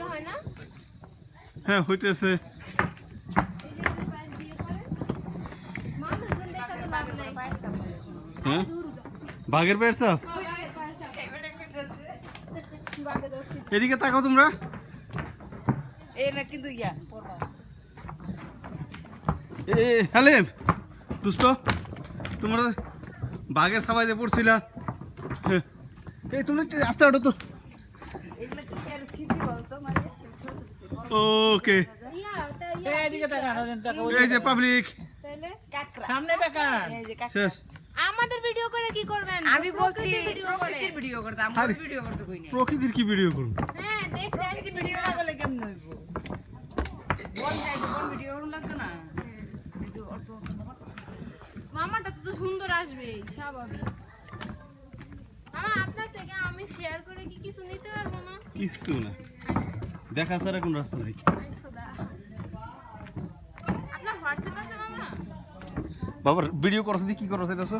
হয় না? হ্যাঁ হইতেছে। মানুষজন দেখা তো লাভ নাই। হ্যাঁ বাঘের পেট সাপ। বাঘে ধরছি। এদিকে তাকাও তোমরা। এই না কিন্তু ইয়া পড়বা এ হালিম দুষ্ট তোমরা বাঘের সাবাইতে পড়ছিলা। হ্যাঁ। এই তুমি আস্তে হাঁটো তো। এগুলা কি আর ছিটি বলতো মানে ছোট ছোট ওকে এদিকে তাকান এই যে পাবলিক তাহলে সামনে তাকান এই যে কাকা শেষ। আমাদের ভিডিও করে কি করবেন? আমি বলছি ভিডিও করে। প্রকৃতির ভিডিও করতে আরে। আমরা ভিডিও করতে কই না প্রকৃতির কি ভিডিও করুন? হ্যাঁ দেখতে আসছি ভিডিও না করলে কেমন হইব বল যাই কোন ভিডিও করুন লাগতো না কিন্তু অত মামাটা তো সুন্দর আসবে স্বাভাবিক। মামা আপনার থেকে আমি শেয়ার করে কি কিছু নিতে পারবো না? কিচ্ছু না দেখা ছাড়া কোন রাস্তা নাই। আই খোদা। আপনার হোয়াটসঅ্যাপ আছে মামা? বাবার ভিডিও করছ কি করছ চাইতেছ?